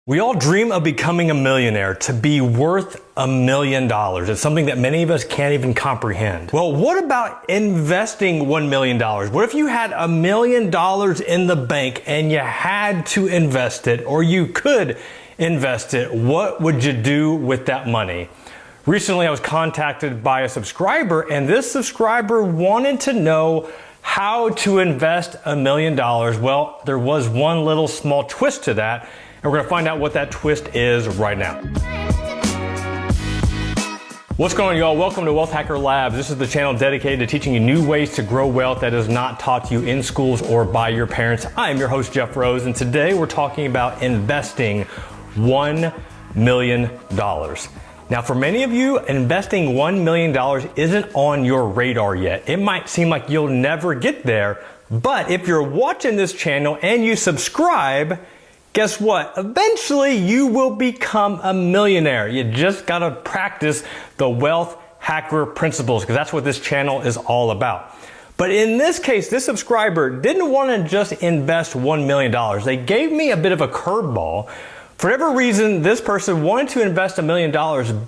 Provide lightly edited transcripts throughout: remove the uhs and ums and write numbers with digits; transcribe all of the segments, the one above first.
We all dream of becoming a millionaire, to be worth $1 million. It's something that many of us can't even comprehend. Well, what about investing $1 million? What if you had $1 million in the bank and you had to invest it, or you could invest it? What would you do with that money? Recently, I was contacted by a subscriber, and this subscriber wanted to know how to invest $1 million. Well, there was one little small twist to that. And we're gonna find out what that twist is right now. What's going on, y'all? Welcome to Wealth Hacker Labs. This is the channel dedicated to teaching you new ways to grow wealth that is not taught to you in schools or by your parents. I am your host, Jeff Rose, and today we're talking about investing $1 million. Now, for many of you, investing $1 million isn't on your radar yet. It might seem like you'll never get there, but if you're watching this channel and you subscribe, guess what? Eventually you will become a millionaire. You just gotta practice the wealth hacker principles, because that's what this channel is all about. But in this case, this subscriber didn't want to just invest $1 million. They gave me a bit of a curveball. For whatever reason, this person wanted to invest $1 million,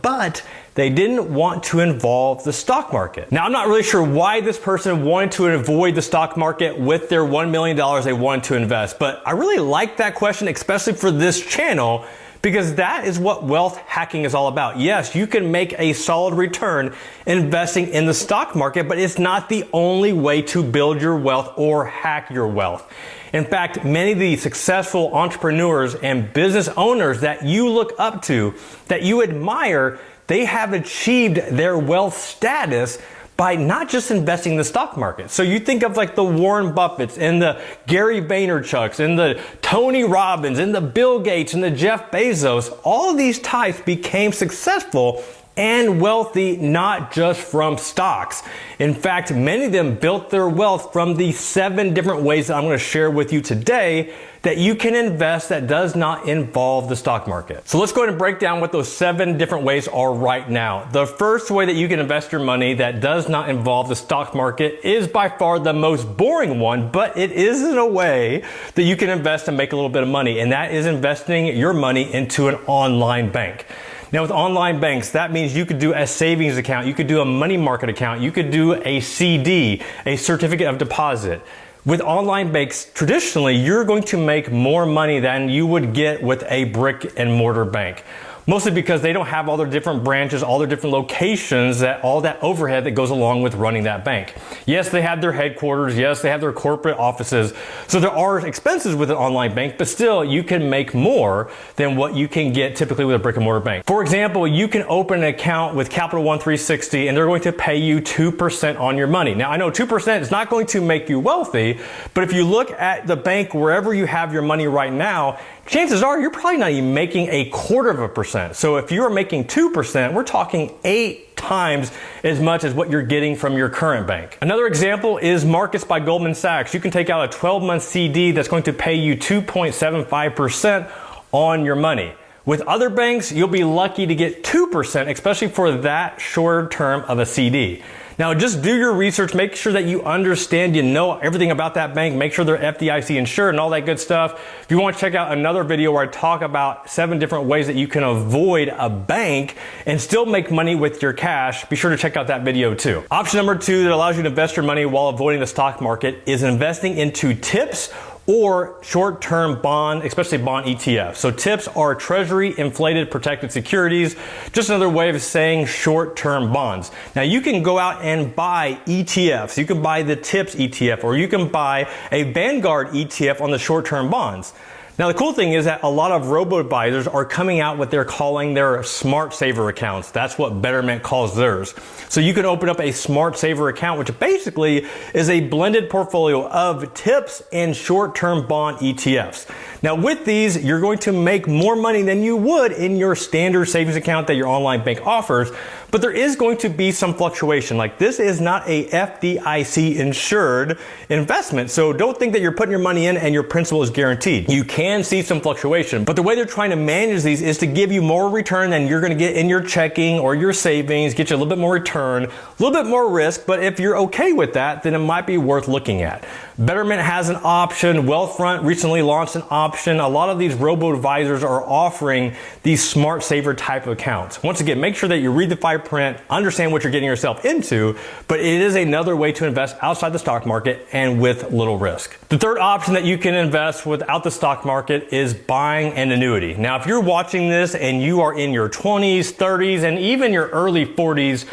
but they didn't want to involve the stock market. Now, I'm not really sure why this person wanted to avoid the stock market with their $1 million they wanted to invest, but I really like that question, especially for this channel, because that is what wealth hacking is all about. Yes, you can make a solid return investing in the stock market, but it's not the only way to build your wealth or hack your wealth. In fact, many of the successful entrepreneurs and business owners that you look up to, that you admire, they have achieved their wealth status by not just investing in the stock market. So you think of like the Warren Buffetts and the Gary Vaynerchuks and the Tony Robbins and the Bill Gates and the Jeff Bezos. All of these types became successful and wealthy not just from stocks. In fact, many of them built their wealth from the 7 different ways that I'm going to share with you today that you can invest that does not involve the stock market. So let's go ahead and break down what those 7 different ways are right now. The first way that you can invest your money that does not involve the stock market is by far the most boring one, but it is in a way that you can invest and make a little bit of money, and that is investing your money into an online bank. Now, with online banks, that means you could do a savings account, you could do a money market account, you could do a CD, a certificate of deposit. With online banks, traditionally, you're going to make more money than you would get with a brick and mortar bank. Mostly because they don't have all their different branches, all their different locations, all that overhead that goes along with running that bank. Yes, they have their headquarters. Yes, they have their corporate offices. So there are expenses with an online bank, but still you can make more than what you can get typically with a brick and mortar bank. For example, you can open an account with Capital One 360 and they're going to pay you 2% on your money. Now, I know 2% is not going to make you wealthy, but if you look at the bank wherever you have your money right now, chances are you're probably not even making 0.25%. So if you're making 2%, we're talking 8 times as much as what you're getting from your current bank. Another example is Marcus by Goldman Sachs. You can take out a 12-month CD that's going to pay you 2.75% on your money. With other banks, you'll be lucky to get 2%, especially for that short term of a CD. Now, just do your research, make sure that you understand, you know everything about that bank, make sure they're FDIC insured and all that good stuff. If you want to check out another video where I talk about 7 different ways that you can avoid a bank and still make money with your cash, be sure to check out that video too. Option number 2 that allows you to invest your money while avoiding the stock market is investing into TIPS or short-term bond, especially bond ETFs. So TIPS are Treasury Inflated Protected Securities, just another way of saying short-term bonds. Now you can go out and buy ETFs. You can buy the TIPS ETF, or you can buy a Vanguard ETF on the short-term bonds. Now, the cool thing is that a lot of robo-advisors are coming out what they're calling their Smart Saver accounts. That's what Betterment calls theirs. So you can open up a Smart Saver account, which basically is a blended portfolio of TIPS and short-term bond ETFs. Now, with these, you're going to make more money than you would in your standard savings account that your online bank offers, but there is going to be some fluctuation. Like, this is not a FDIC insured investment, so don't think that you're putting your money in and your principal is guaranteed. You can can see some fluctuation. But the way they're trying to manage these is to give you more return than you're going to get in your checking or your savings, get you a little bit more return, a little bit more risk. But if you're okay with that, then it might be worth looking at. Betterment has an option. Wealthfront recently launched an option. A lot of these robo-advisors are offering these smart saver type of accounts. Once again, make sure that you read the fine print, understand what you're getting yourself into, but it is another way to invest outside the stock market and with little risk. The third option that you can invest without the stock market is buying an annuity. Now, if you're watching this and you are in your 20s, 30s, and even your early 40s,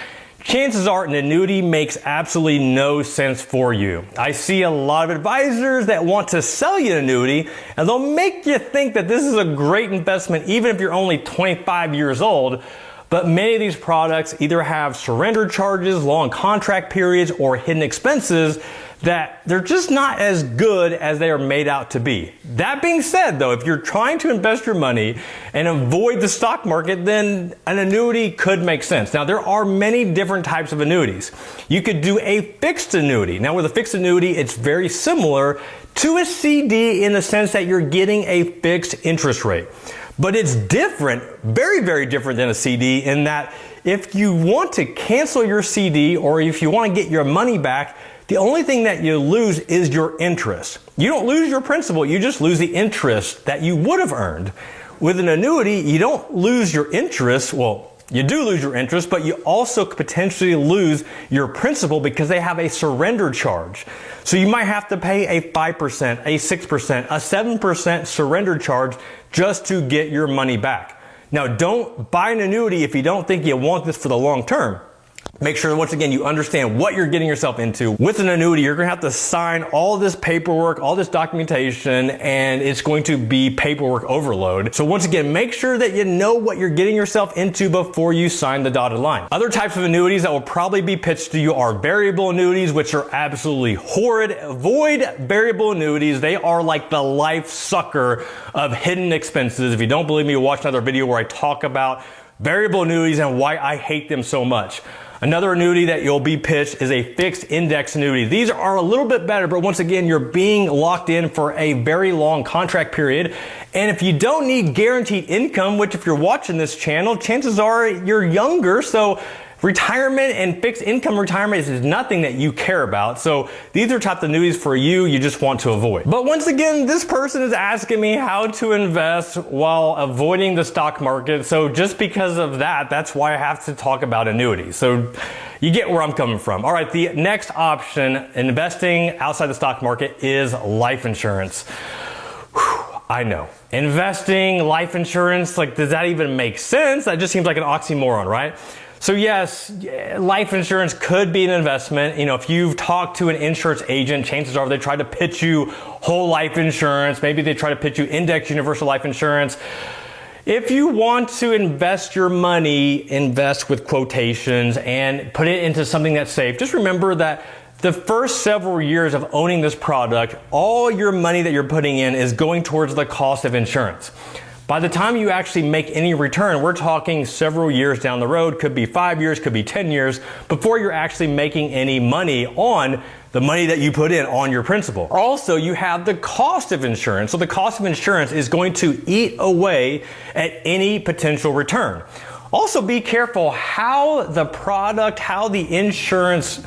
chances are an annuity makes absolutely no sense for you. I see a lot of advisors that want to sell you an annuity, and they'll make you think that this is a great investment even if you're only 25 years old. But many of these products either have surrender charges, long contract periods, or hidden expenses that they're just not as good as they are made out to be. That being said, though, if you're trying to invest your money and avoid the stock market, then an annuity could make sense. Now, there are many different types of annuities. You could do a fixed annuity. Now, with a fixed annuity, it's very similar to a CD in the sense that you're getting a fixed interest rate. But it's different, very, very different than a CD in that if you want to cancel your CD or if you want to get your money back, the only thing that you lose is your interest. You don't lose your principal, you just lose the interest that you would have earned. With an annuity, you don't lose your interest. Well, you do lose your interest, but you also could potentially lose your principal because they have a surrender charge. So you might have to pay a 5%, a 6%, a 7% surrender charge just to get your money back. Now, don't buy an annuity if you don't think you want this for the long term. Make sure, once again, you understand what you're getting yourself into. With an annuity, you're going to have to sign all this paperwork, all this documentation, and it's going to be paperwork overload. So once again, make sure that you know what you're getting yourself into before you sign the dotted line. Other types of annuities that will probably be pitched to you are variable annuities, which are absolutely horrid. Avoid variable annuities. They are like the life sucker of hidden expenses. If you don't believe me, watch another video where I talk about variable annuities and why I hate them so much. Another annuity that you'll be pitched is a fixed index annuity. These are a little bit better, but once again, you're being locked in for a very long contract period. And if you don't need guaranteed income, which if you're watching this channel, chances are you're younger, so retirement and fixed income retirement is nothing that you care about. So these are type of annuities for you just want to avoid. But once again, this person is asking me how to invest while avoiding the stock market. So just because of that, that's why I have to talk about annuities. So you get where I'm coming from. All right, the next option, investing outside the stock market, is life insurance. Whew, I know. Investing, life insurance, like, does that even make sense? That just seems like an oxymoron, right? So yes, life insurance could be an investment. You know, if you've talked to an insurance agent, chances are they try to pitch you whole life insurance. Maybe they try to pitch you index universal life insurance. If you want to invest your money, invest with quotations and put it into something that's safe. Just remember that the first several years of owning this product, all your money that you're putting in is going towards the cost of insurance. By the time you actually make any return, we're talking several years down the road, could be 5 years, could be 10 years, before you're actually making any money on the money that you put in on your principal. Also, you have the cost of insurance. So the cost of insurance is going to eat away at any potential return. Also, be careful how the insurance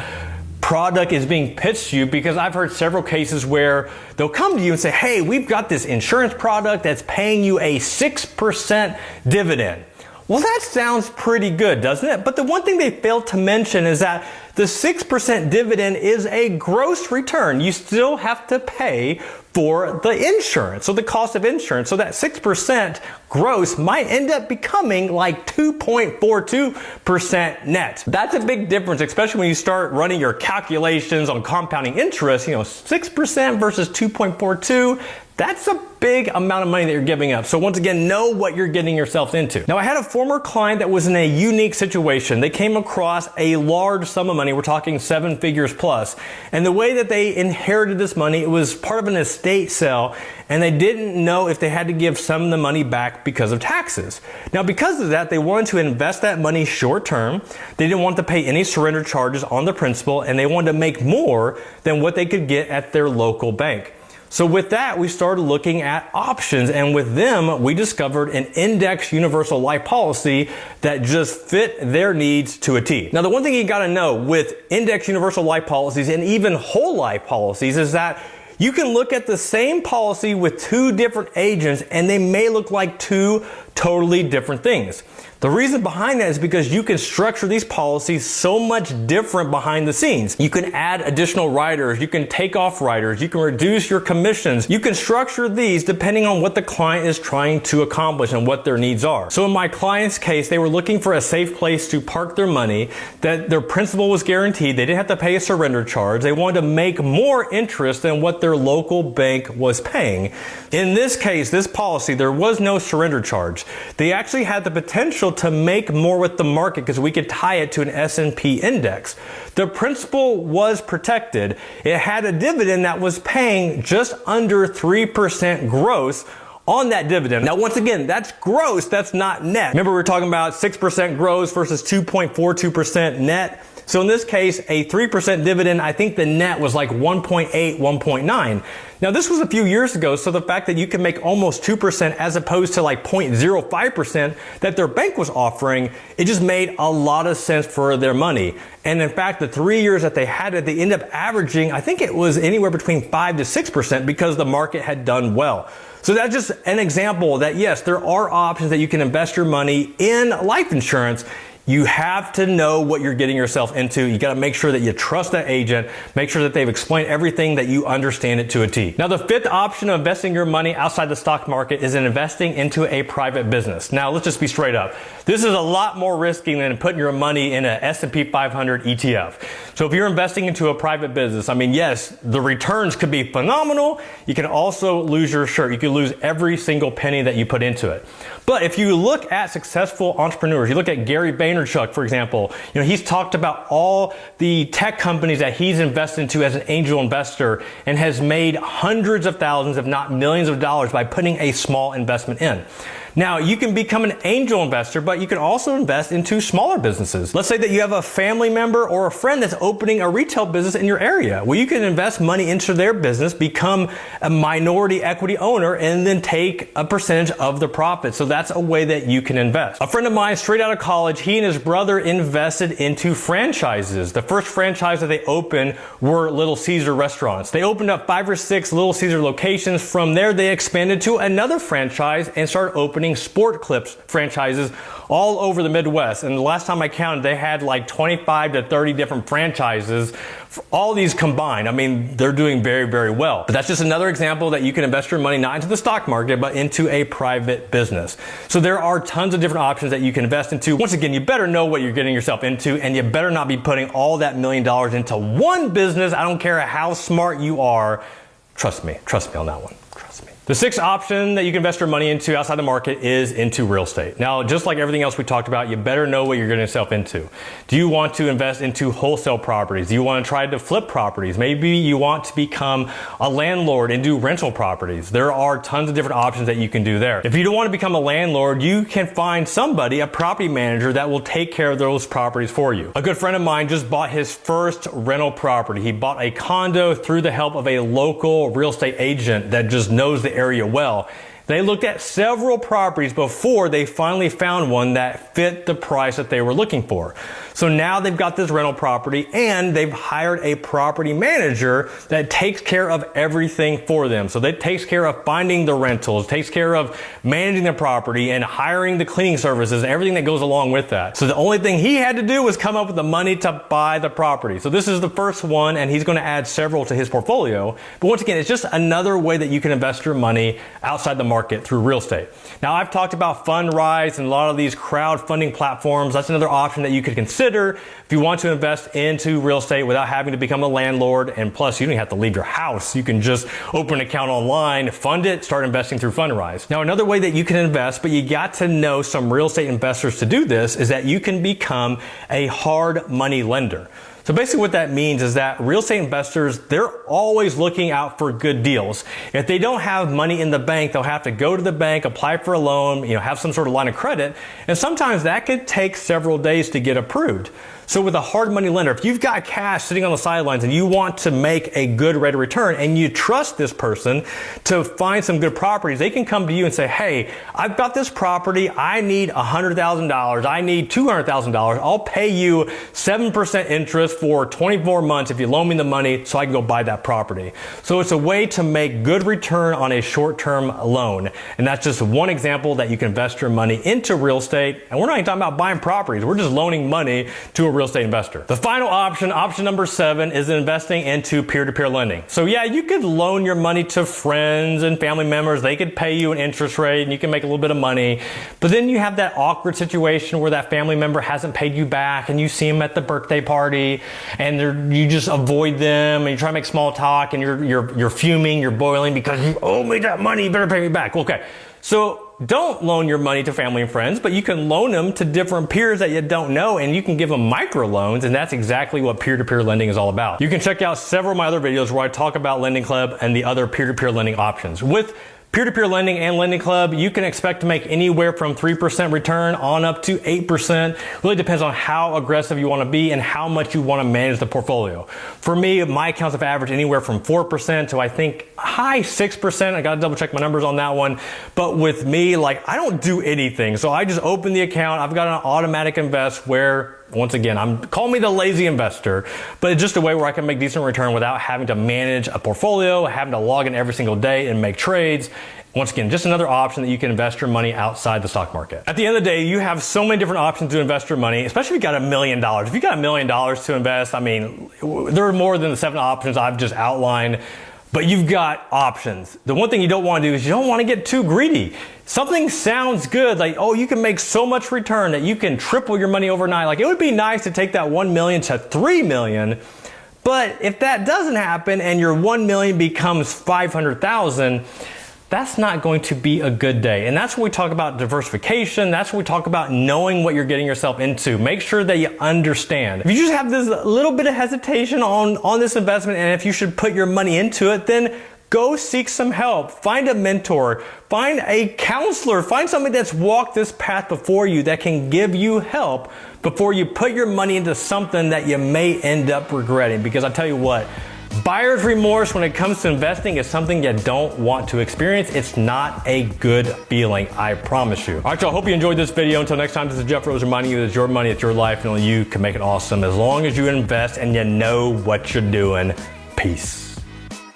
product is being pitched to you, because I've heard several cases where they'll come to you and say, hey, we've got this insurance product that's paying you a 6% dividend. Well, that sounds pretty good, doesn't it? But the one thing they failed to mention is that the 6% dividend is a gross return. You still have to pay for the insurance, so the cost of insurance. So that 6% gross might end up becoming like 2.42% net. That's a big difference, especially when you start running your calculations on compounding interest. 6% versus 2.42. That's a big amount of money that you're giving up. So once again, know what you're getting yourself into. Now, I had a former client that was in a unique situation. They came across a large sum of money. We're talking 7 figures plus. And the way that they inherited this money, it was part of an estate sale, and they didn't know if they had to give some of the money back because of taxes. Now, because of that, they wanted to invest that money short term. They didn't want to pay any surrender charges on the principal, and they wanted to make more than what they could get at their local bank. So with that, we started looking at options, and with them, we discovered an index universal life policy that just fit their needs to a T. Now, the one thing you gotta know with index universal life policies and even whole life policies is that you can look at the same policy with two different agents and they may look like two totally different things. The reason behind that is because you can structure these policies so much different behind the scenes. You can add additional riders, you can take off riders, you can reduce your commissions. You can structure these depending on what the client is trying to accomplish and what their needs are. So in my client's case, they were looking for a safe place to park their money, that their principal was guaranteed, they didn't have to pay a surrender charge, they wanted to make more interest than what their local bank was paying. In this case, this policy, there was no surrender charge. They actually had the potential to make more with the market because we could tie it to an S&P index. The principal was protected. It had a dividend that was paying just under 3% gross on that dividend. Now, once again, that's gross, that's not net. Remember, we were talking about 6% gross versus 2.42% net. So in this case, a 3% dividend, I think the net was like 1.8, 1.9. Now, this was a few years ago, so the fact that you can make almost 2% as opposed to like 0.05% that their bank was offering, it just made a lot of sense for their money. And in fact, the 3 years that they had it, they ended up averaging, I think it was anywhere between 5 to 6% because the market had done well. So that's just an example that yes, there are options that you can invest your money in life insurance. You have to know what you're getting yourself into. You got to make sure that you trust that agent. Make sure that they've explained everything, that you understand it to a T. Now, the fifth option of investing your money outside the stock market is in investing into a private business. Now, let's just be straight up. This is a lot more risky than putting your money in a S&P 500 ETF. So if you're investing into a private business, I mean, yes, the returns could be phenomenal. You can also lose your shirt. You could lose every single penny that you put into it. But if you look at successful entrepreneurs, you look at Gary Vaynerchuk, for example, he's talked about all the tech companies that he's invested into as an angel investor and has made hundreds of thousands, if not millions of dollars by putting a small investment in. Now, you can become an angel investor, but you can also invest into smaller businesses. Let's say that you have a family member or a friend that's opening a retail business in your area. Well, you can invest money into their business, become a minority equity owner, and then take a percentage of the profit. So that's a way that you can invest. A friend of mine, straight out of college, he and his brother invested into franchises. The first franchise that they opened were Little Caesar restaurants. They opened up 5 or 6 Little Caesar locations. From there, they expanded to another franchise and started opening Sport Clips franchises all over the Midwest. And the last time I counted, they had like 25 to 30 different franchises. All these combined, I mean, they're doing very, very well. But that's just another example that you can invest your money not into the stock market, but into a private business. So there are tons of different options that you can invest into. Once again, you better know what you're getting yourself into, and you better not be putting all that $1 million into one business. I don't care how smart you are. Trust me on that one. Trust me. The sixth option that you can invest your money into outside the market is into real estate. Now, just like everything else we talked about, you better know what you're getting yourself into. Do you want to invest into wholesale properties? Do you want to try to flip properties? Maybe you want to become a landlord and do rental properties. There are tons of different options that you can do there. If you don't want to become a landlord, you can find somebody, a property manager, that will take care of those properties for you. A good friend of mine just bought his first rental property. He bought a condo through the help of a local real estate agent that just knows the area well. They looked at several properties before they finally found one that fit the price that they were looking for. So now they've got this rental property and they've hired a property manager that takes care of everything for them. So that takes care of finding the rentals, takes care of managing the property and hiring the cleaning services and everything that goes along with that. So the only thing he had to do was come up with the money to buy the property. So this is the first one, and he's going to add several to his portfolio. But once again, it's just another way that you can invest your money outside the market through real estate. Now, I've talked about Fundrise and a lot of these crowdfunding platforms. That's another option that you could consider if you want to invest into real estate without having to become a landlord. And plus, you don't have to leave your house. You can just open an account online, fund it, start investing through Fundrise. Now, another way that you can invest, but you got to know some real estate investors to do this, is that you can become a hard money lender. So basically what that means is that real estate investors, they're always looking out for good deals. If they don't have money in the bank, they'll have to go to the bank, apply for a loan, have some sort of line of credit. And sometimes that could take several days to get approved. So with a hard money lender, if you've got cash sitting on the sidelines and you want to make a good rate of return and you trust this person to find some good properties, they can come to you and say, hey, I've got this property. I need $100,000. I need $200,000. I'll pay you 7% interest for 24 months if you loan me the money so I can go buy that property. So it's a way to make good return on a short-term loan. And that's just one example that you can invest your money into real estate. And we're not even talking about buying properties. We're just loaning money to a real estate investor. The final option, option number 7, is investing into peer-to-peer lending. So yeah, you could loan your money to friends and family members. They could pay you an interest rate and you can make a little bit of money. But then you have that awkward situation where that family member hasn't paid you back and you see them at the birthday party and you just avoid them and you try to make small talk and you're fuming, you're boiling because you owe me that money, you better pay me back. Okay, so don't loan your money to family and friends, but you can loan them to different peers that you don't know, and you can give them micro loans, and that's exactly what peer-to-peer lending is all about. You can check out several of my other videos where I talk about Lending Club and the other peer-to-peer lending options. With peer-to-peer lending and Lending Club, you can expect to make anywhere from 3% return on up to 8%. Really depends on how aggressive you want to be and how much you want to manage the portfolio. For me, my accounts have averaged anywhere from 4% to I think high 6%. I got to double check my numbers on that one. But with me, like, I don't do anything. So I just open the account. I've got an automatic invest where, once again, call me the lazy investor, but it's just a way where I can make decent return without having to manage a portfolio, having to log in every single day and make trades. Once again, just another option that you can invest your money outside the stock market. At the end of the day, you have so many different options to invest your money, especially if you got $1 million. If you got $1 million to invest, I mean, there are more than the 7 options I've just outlined, but you've got options. The one thing you don't want to do is you don't want to get too greedy. Something sounds good, like, oh, you can make so much return that you can triple your money overnight. Like, it would be nice to take that 1 million to 3 million. But if that doesn't happen and your 1 million becomes 500,000, that's not going to be a good day. And that's when we talk about diversification. That's when we talk about knowing what you're getting yourself into. Make sure that you understand. If you just have this little bit of hesitation on this investment and if you should put your money into it, then go seek some help. Find a mentor. Find a counselor. Find somebody that's walked this path before you that can give you help before you put your money into something that you may end up regretting. Because I tell you what, buyer's remorse when it comes to investing is something you don't want to experience. It's not a good feeling, I promise you. All right, y'all, hope you enjoyed this video. Until next time, this is Jeff Rose reminding you that it's your money, it's your life, and only you can make it awesome as long as you invest and you know what you're doing. Peace.